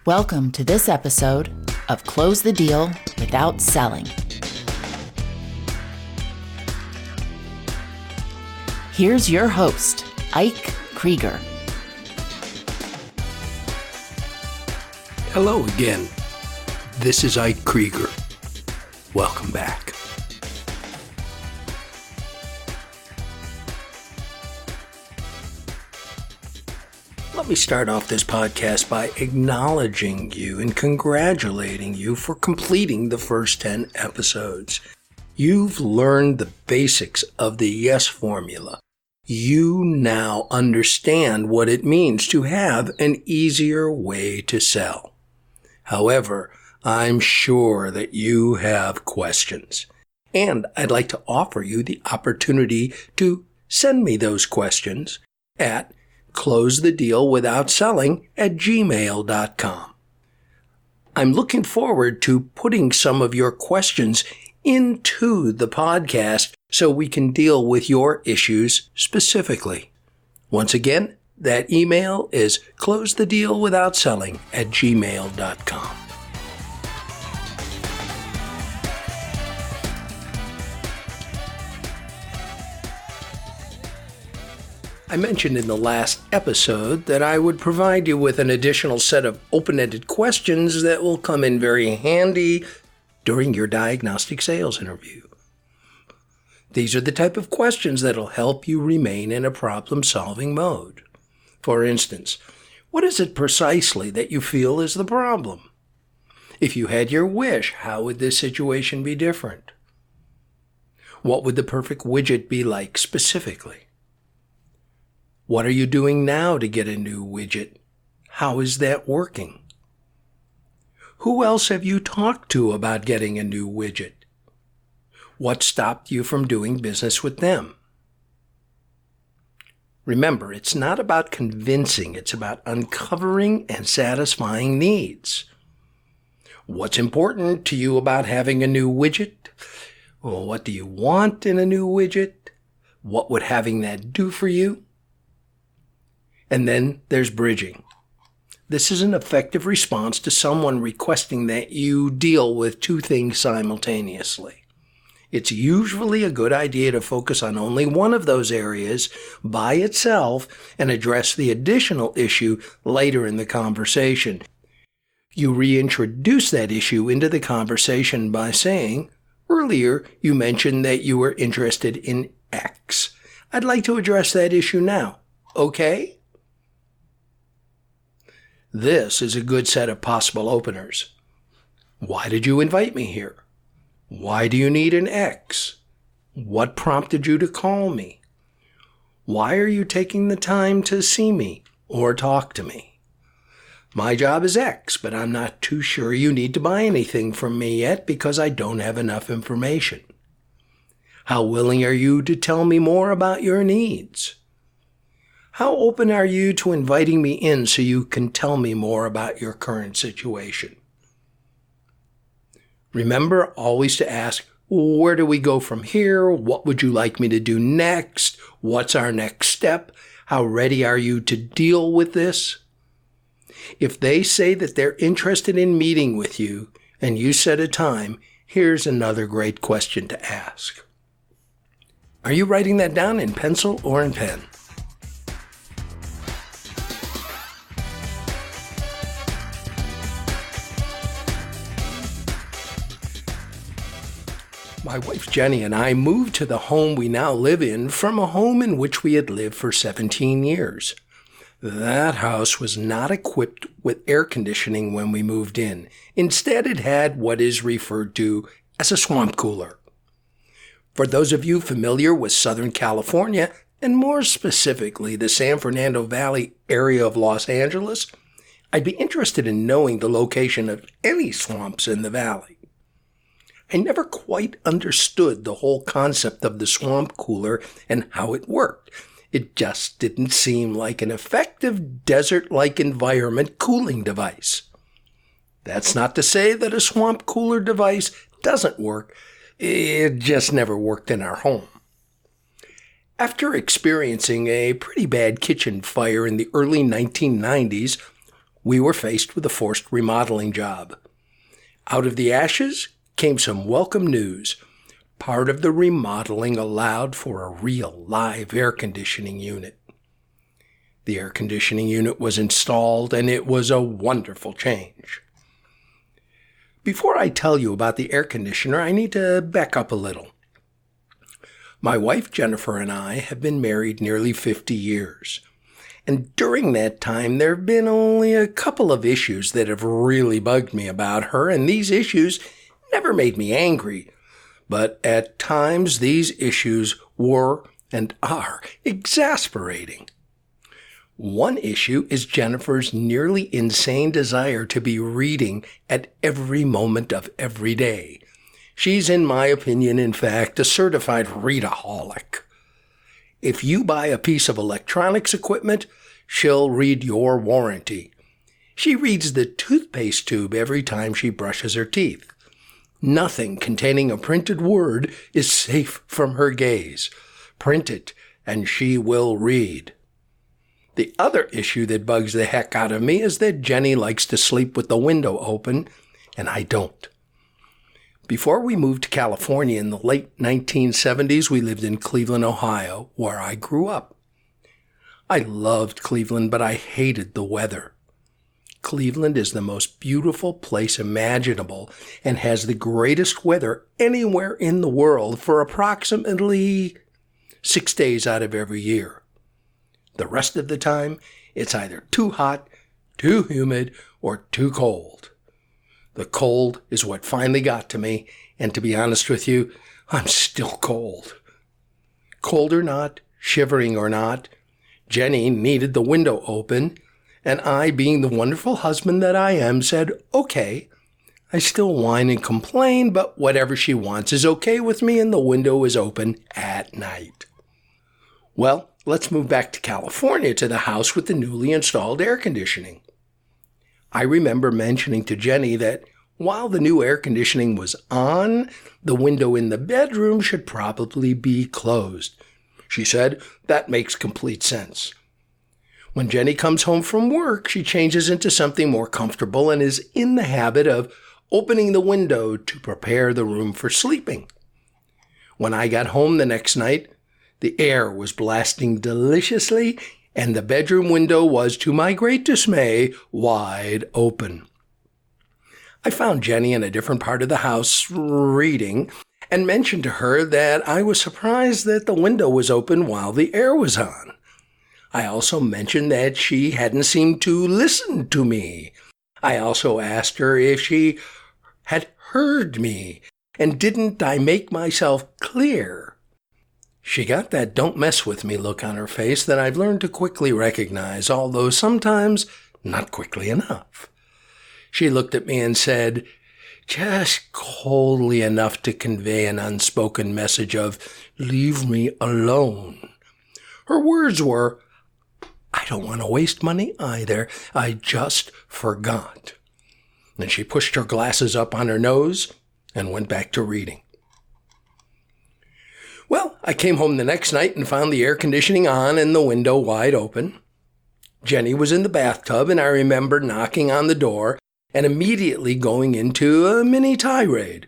Welcome to this episode of Close the Deal Without Selling. Here's your host, Ike Krieger. Hello again. This is Ike Krieger. Welcome back. Let me start off this podcast by acknowledging you and congratulating you for completing the first 10 episodes. You've learned the basics of the yes formula. You now understand what it means to have an easier way to sell. However, I'm sure that you have questions, and I'd like to offer you the opportunity to send me those questions at closethedealwithoutselling@gmail.com. I'm looking forward to putting some of your questions into the podcast so we can deal with your issues specifically. Once again, that email is closethedealwithoutselling@gmail.com. I mentioned in the last episode that I would provide you with an additional set of open-ended questions that will come in very handy during your diagnostic sales interview. These are the type of questions that will help you remain in a problem-solving mode. For instance, what is it precisely that you feel is the problem? If you had your wish, how would this situation be different? What would the perfect widget be like specifically? What are you doing now to get a new widget? How is that working? Who else have you talked to about getting a new widget? What stopped you from doing business with them? Remember, it's not about convincing, it's about uncovering and satisfying needs. What's important to you about having a new widget? Well, what do you want in a new widget? What would having that do for you? And then there's bridging. This is an effective response to someone requesting that you deal with two things simultaneously. It's usually a good idea to focus on only one of those areas by itself and address the additional issue later in the conversation. You reintroduce that issue into the conversation by saying, earlier you mentioned that you were interested in X. I'd like to address that issue now. Okay? This is a good set of possible openers. Why did you invite me here? Why do you need an X? What prompted you to call me? Why are you taking the time to see me or talk to me? My job is X, but I'm not too sure you need to buy anything from me yet because I don't have enough information. How willing are you to tell me more about your needs? How open are you to inviting me in so you can tell me more about your current situation? Remember always to ask, where do we go from here? What would you like me to do next? What's our next step? How ready are you to deal with this? If they say that they're interested in meeting with you and you set a time, here's another great question to ask. Are you writing that down in pencil or in pen? My wife Jenny and I moved to the home we now live in from a home in which we had lived for 17 years. That house was not equipped with air conditioning when we moved in. Instead, it had what is referred to as a swamp cooler. For those of you familiar with Southern California, and more specifically the San Fernando Valley area of Los Angeles, I'd be interested in knowing the location of any swamps in the valley. I never quite understood the whole concept of the swamp cooler and how it worked. It just didn't seem like an effective desert-like environment cooling device. That's not to say that a swamp cooler device doesn't work. It just never worked in our home. After experiencing a pretty bad kitchen fire in the early 1990s, we were faced with a forced remodeling job. Out of the ashes came some welcome news. Part of the remodeling allowed for a real live air conditioning unit. The air conditioning unit was installed, and it was a wonderful change. Before I tell you about the air conditioner, I need to back up a little. My wife Jennifer and I have been married nearly 50 years. And during that time, there have been only a couple of issues that have really bugged me about her, and these issues never made me angry. But at times, these issues were and are exasperating. One issue is Jennifer's nearly insane desire to be reading at every moment of every day. She's, in my opinion, in fact, a certified readaholic. If you buy a piece of electronics equipment, she'll read your warranty. She reads the toothpaste tube every time she brushes her teeth. Nothing containing a printed word is safe from her gaze. Print it, and she will read. The other issue that bugs the heck out of me is that Jenny likes to sleep with the window open, and I don't. Before we moved to California in the late 1970s, we lived in Cleveland, Ohio, where I grew up. I loved Cleveland, but I hated the weather. Cleveland is the most beautiful place imaginable and has the greatest weather anywhere in the world for approximately 6 days out of every year. The rest of the time, it's either too hot, too humid, or too cold. The cold is what finally got to me, and to be honest with you, I'm still cold. Cold or not, shivering or not, Jenny needed the window open, and I, being the wonderful husband that I am, said, okay. I still whine and complain, but whatever she wants is okay with me, and the window is open at night. Well, let's move back to California to the house with the newly installed air conditioning. I remember mentioning to Jenny that while the new air conditioning was on, the window in the bedroom should probably be closed. She said, that makes complete sense. When Jenny comes home from work, she changes into something more comfortable and is in the habit of opening the window to prepare the room for sleeping. When I got home the next night, the air was blasting deliciously, and the bedroom window was, to my great dismay, wide open. I found Jenny in a different part of the house reading and mentioned to her that I was surprised that the window was open while the air was on. I also mentioned that she hadn't seemed to listen to me. I also asked her if she had heard me, and didn't I make myself clear? She got that don't mess with me look on her face that I've learned to quickly recognize, although sometimes not quickly enough. She looked at me and said, just coldly enough to convey an unspoken message of, leave me alone. Her words were, I don't want to waste money either. I just forgot. And she pushed her glasses up on her nose and went back to reading. Well, I came home the next night and found the air conditioning on and the window wide open. Jenny was in the bathtub, and I remember knocking on the door and immediately going into a mini tirade.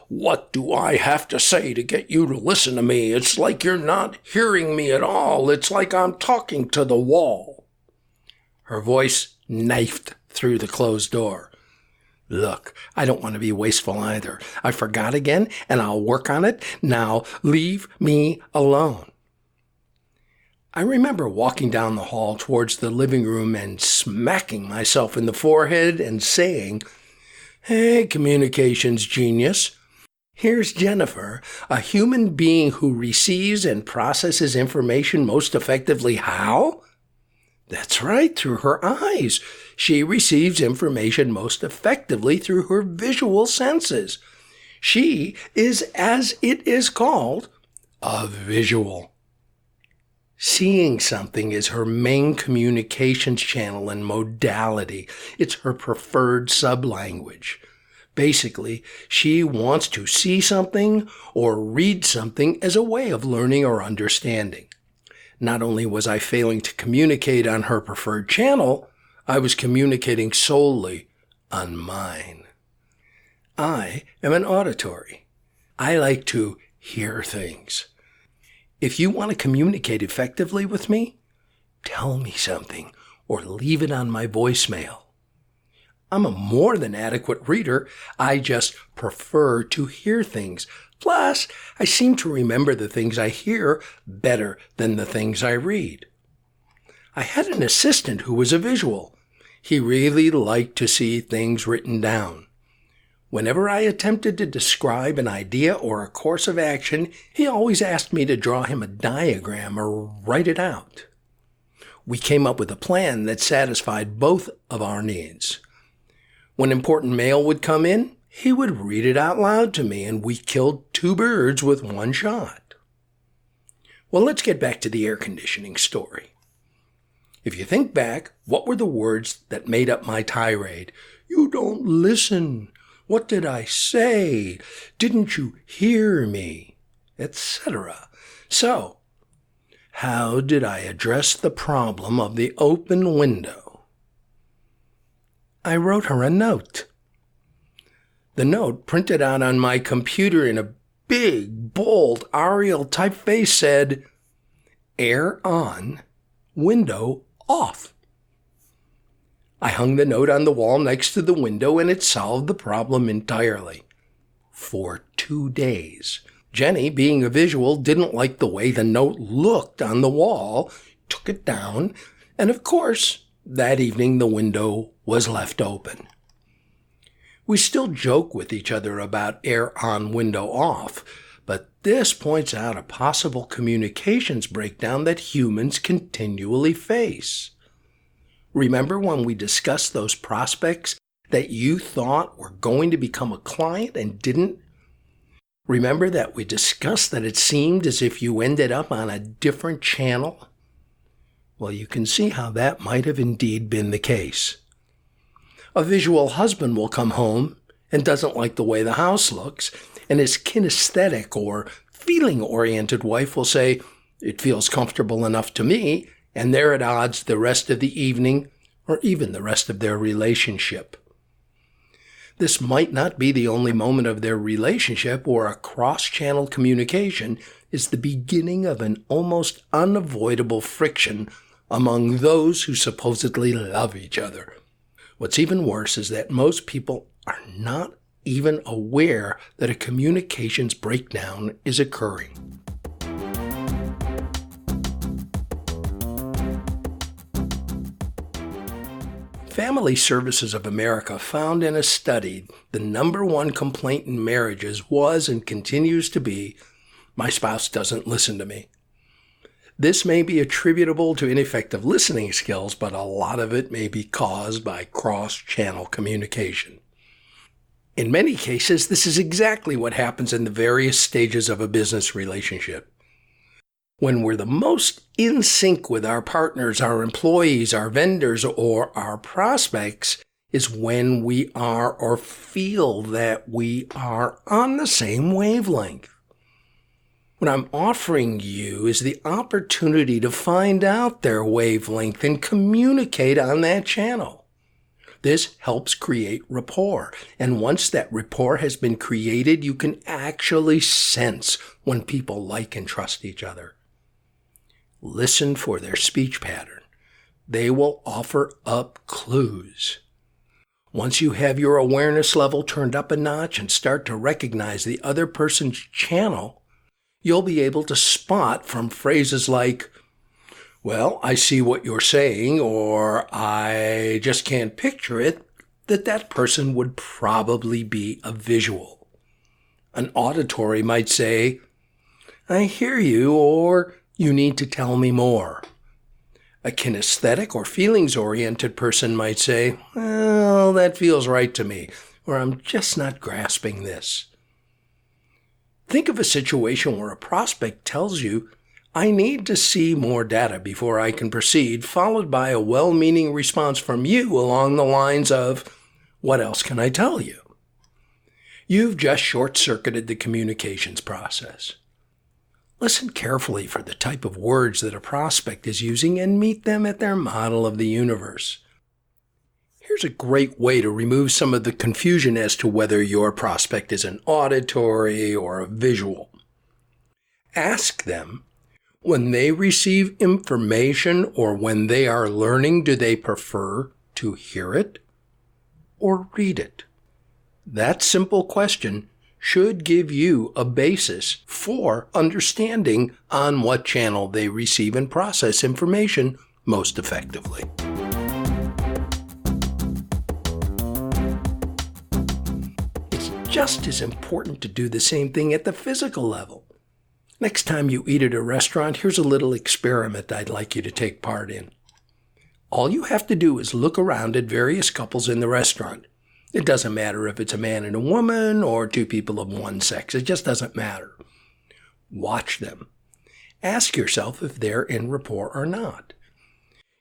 What do I have to say to get you to listen to me? It's like you're not hearing me at all. It's like I'm talking to the wall. Her voice knifed through the closed door. Look, I don't want to be wasteful either. I forgot again, and I'll work on it. Now, leave me alone. I remember walking down the hall towards the living room and smacking myself in the forehead and saying, Hey, communications genius. Here's Jennifer, a human being who receives and processes information most effectively how? That's right, through her eyes. She receives information most effectively through her visual senses. She is, as it is called, a visual. Seeing something is her main communications channel and modality. It's her preferred sublanguage. Basically, she wants to see something or read something as a way of learning or understanding. Not only was I failing to communicate on her preferred channel, I was communicating solely on mine. I am an auditory. I like to hear things. If you want to communicate effectively with me, tell me something or leave it on my voicemail. I'm a more than adequate reader. I just prefer to hear things. Plus, I seem to remember the things I hear better than the things I read. I had an assistant who was a visual. He really liked to see things written down. Whenever I attempted to describe an idea or a course of action, he always asked me to draw him a diagram or write it out. We came up with a plan that satisfied both of our needs. When important mail would come in, he would read it out loud to me, and we killed 2 birds with 1 shot. Well, let's get back to the air conditioning story. If you think back, what were the words that made up my tirade? You don't listen. What did I say? Didn't you hear me? Etc. So, how did I address the problem of the open window? I wrote her a note. The note, printed out on my computer in a big, bold Arial typeface, said, "Air on, window off." I hung the note on the wall next to the window, and it solved the problem entirely. For 2 days. Jenny, being a visual, didn't like the way the note looked on the wall, took it down, and of course, that evening the window was left open. We still joke with each other about air on, window off, but this points out a possible communications breakdown that humans continually face. Remember when we discussed those prospects that you thought were going to become a client and didn't? Remember that we discussed that it seemed as if you ended up on a different channel? Well, you can see how that might have indeed been the case. A visual husband will come home and doesn't like the way the house looks, and his kinesthetic or feeling-oriented wife will say, "It feels comfortable enough to me," and they're at odds the rest of the evening or even the rest of their relationship. This might not be the only moment of their relationship, or a cross-channel communication is the beginning of an almost unavoidable friction among those who supposedly love each other. What's even worse is that most people are not even aware that a communications breakdown is occurring. Family Services of America found in a study the number 1 complaint in marriages was and continues to be, "My spouse doesn't listen to me." This may be attributable to ineffective listening skills, but a lot of it may be caused by cross-channel communication. In many cases, this is exactly what happens in the various stages of a business relationship. When we're the most in sync with our partners, our employees, our vendors, or our prospects is when we are or feel that we are on the same wavelength. What I'm offering you is the opportunity to find out their wavelength and communicate on that channel. This helps create rapport, and once that rapport has been created, you can actually sense when people like and trust each other. Listen for their speech pattern. They will offer up clues. Once you have your awareness level turned up a notch and start to recognize the other person's channel, you'll be able to spot from phrases like, "Well, I see what you're saying," or "I just can't picture it," that person would probably be a visual. An auditory might say, "I hear you," or "You need to tell me more." A kinesthetic or feelings-oriented person might say, "Well, that feels right to me," or "I'm just not grasping this." Think of a situation where a prospect tells you, "I need to see more data before I can proceed," followed by a well-meaning response from you along the lines of, "What else can I tell you?" You've just short-circuited the communications process. Listen carefully for the type of words that a prospect is using and meet them at their model of the universe. Here's a great way to remove some of the confusion as to whether your prospect is an auditory or a visual. Ask them, when they receive information or when they are learning, do they prefer to hear it or read it? That simple question should give you a basis for understanding on what channel they receive and process information most effectively. It's just as important to do the same thing at the physical level. Next time you eat at a restaurant, here's a little experiment I'd like you to take part in. All you have to do is look around at various couples in the restaurant. It doesn't matter if it's a man and a woman or two people of one sex. It just doesn't matter. Watch them. Ask yourself if they're in rapport or not.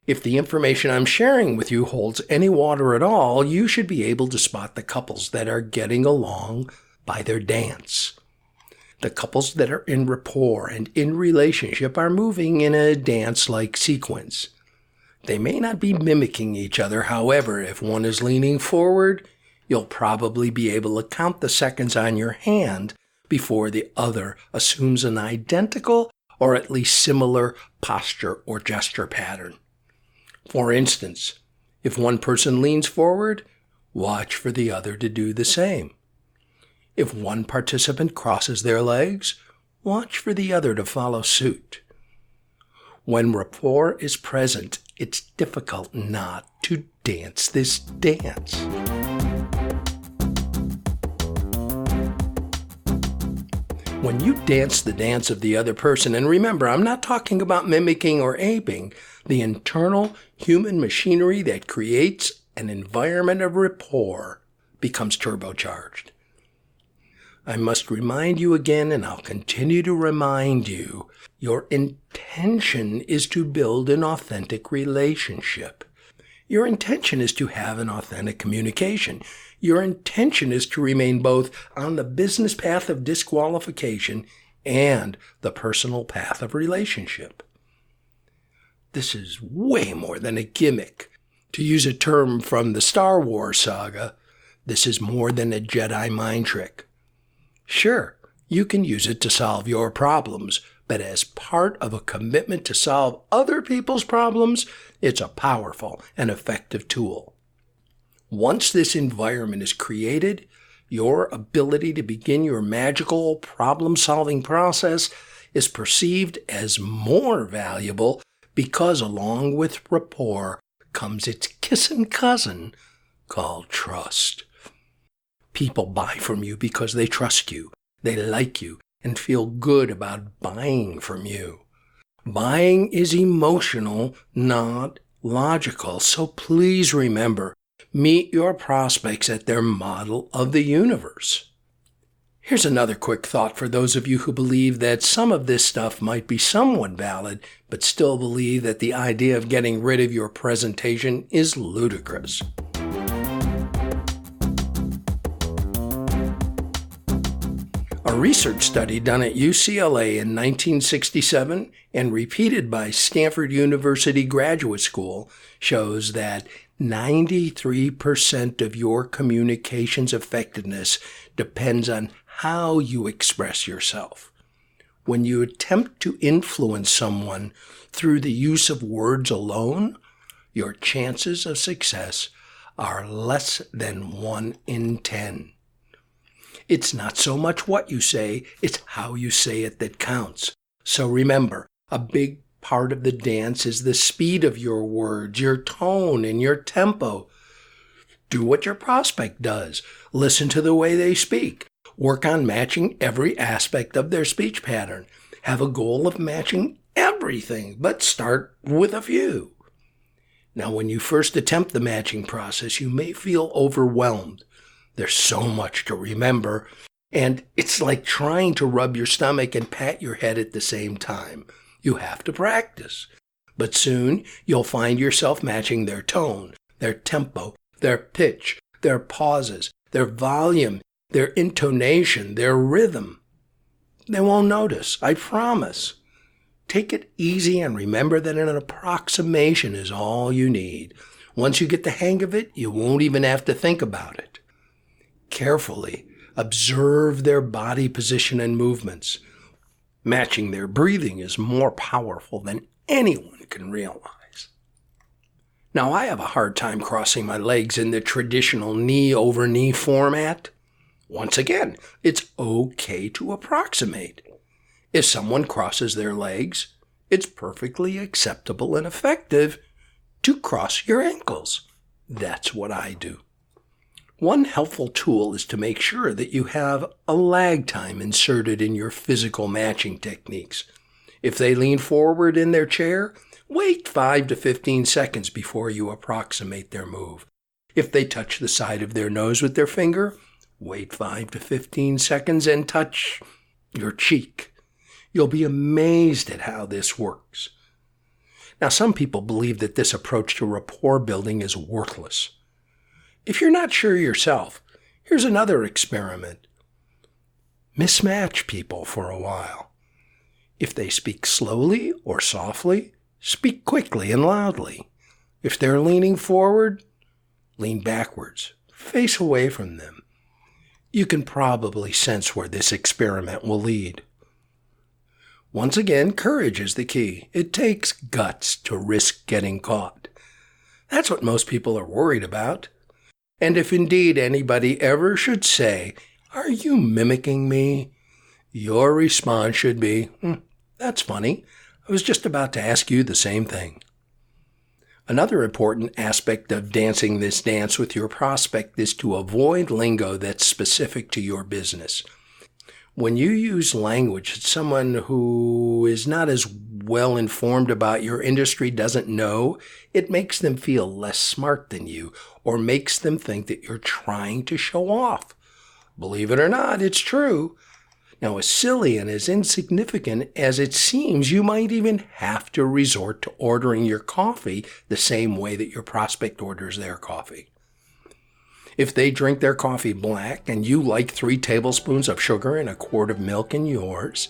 If the information I'm sharing with you holds any water at all, you should be able to spot the couples that are getting along by their dance. The couples that are in rapport and in relationship are moving in a dance-like sequence. They may not be mimicking each other. However, if one is leaning forward, you'll probably be able to count the seconds on your hand before the other assumes an identical or at least similar posture or gesture pattern. For instance, if one person leans forward, watch for the other to do the same. If one participant crosses their legs, watch for the other to follow suit. When rapport is present, it's difficult not to dance this dance. When you dance the dance of the other person, and remember, I'm not talking about mimicking or aping, the internal human machinery that creates an environment of rapport becomes turbocharged. I must remind you again, and I'll continue to remind you, your intention is to build an authentic relationship. Your intention is to have an authentic communication. Your intention is to remain both on the business path of disqualification and the personal path of relationship. This is way more than a gimmick. To use a term from the Star Wars saga, this is more than a Jedi mind trick. Sure, you can use it to solve your problems, but as part of a commitment to solve other people's problems, it's a powerful and effective tool. Once this environment is created, your ability to begin your magical problem-solving process is perceived as more valuable because along with rapport comes its kissing cousin called trust. People buy from you because they trust you, they like you, and feel good about buying from you. Buying is emotional, not logical, so please remember, meet your prospects at their model of the universe. Here's another quick thought for those of you who believe that some of this stuff might be somewhat valid, but still believe that the idea of getting rid of your presentation is ludicrous. A research study done at UCLA in 1967 and repeated by Stanford University Graduate School shows that 93% of your communication's effectiveness depends on how you express yourself. When you attempt to influence someone through the use of words alone, your chances of success are less than 1 in 10. It's not so much what you say, it's how you say it that counts. So remember, a big part of the dance is the speed of your words, your tone, and your tempo. Do what your prospect does. Listen to the way they speak. Work on matching every aspect of their speech pattern. Have a goal of matching everything, but start with a few. Now, when you first attempt the matching process, you may feel overwhelmed. There's so much to remember, and it's like trying to rub your stomach and pat your head at the same time. You have to practice. But soon, you'll find yourself matching their tone, their tempo, their pitch, their pauses, their volume, their intonation, their rhythm. They won't notice, I promise. Take it easy and remember that an approximation is all you need. Once you get the hang of it, you won't even have to think about it. Carefully observe their body position and movements. Matching their breathing is more powerful than anyone can realize. Now, I have a hard time crossing my legs in the traditional knee-over-knee format. Once again, it's okay to approximate. If someone crosses their legs, it's perfectly acceptable and effective to cross your ankles. That's what I do. One helpful tool is to make sure that you have a lag time inserted in your physical matching techniques. If they lean forward in their chair, wait 5 to 15 seconds before you approximate their move. If they touch the side of their nose with their finger, wait 5 to 15 seconds and touch your cheek. You'll be amazed at how this works. Now, some people believe that this approach to rapport building is worthless. If you're not sure yourself, here's another experiment. Mismatch people for a while. If they speak slowly or softly, speak quickly and loudly. If they're leaning forward, lean backwards, face away from them. You can probably sense where this experiment will lead. Once again, courage is the key. It takes guts to risk getting caught. That's what most people are worried about. And if indeed anybody ever should say, "Are you mimicking me?" your response should be, "That's funny. I was just about to ask you the same thing." Another important aspect of dancing this dance with your prospect is to avoid lingo that's specific to your business. When you use language that someone who is not as well informed about your industry doesn't know, it makes them feel less smart than you or makes them think that you're trying to show off. Believe it or not, it's true. Now, as silly and as insignificant as it seems, you might even have to resort to ordering your coffee the same way that your prospect orders their coffee. If they drink their coffee black and you like 3 tablespoons of sugar and a quart of milk in yours,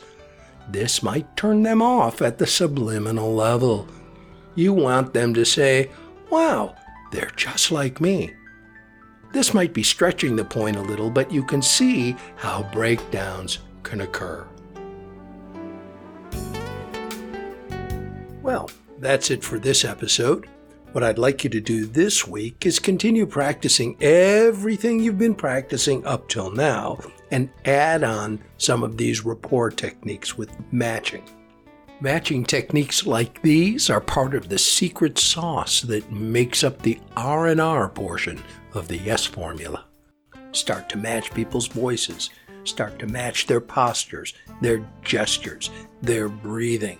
this might turn them off at the subliminal level. You want them to say, "Wow, they're just like me." This might be stretching the point a little, but you can see how breakdowns can occur. Well, that's it for this episode. What I'd like you to do this week is continue practicing everything you've been practicing up till now and add on some of these rapport techniques with matching. Matching techniques like these are part of the secret sauce that makes up the R&R portion of the YES formula. Start to match people's voices. Start to match their postures, their gestures, their breathing.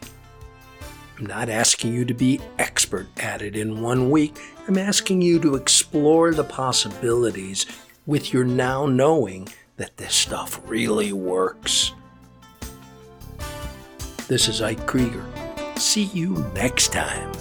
I'm not asking you to be expert at it in 1 week. I'm asking you to explore the possibilities with your now knowing that this stuff really works. This is Krieger. See you next time.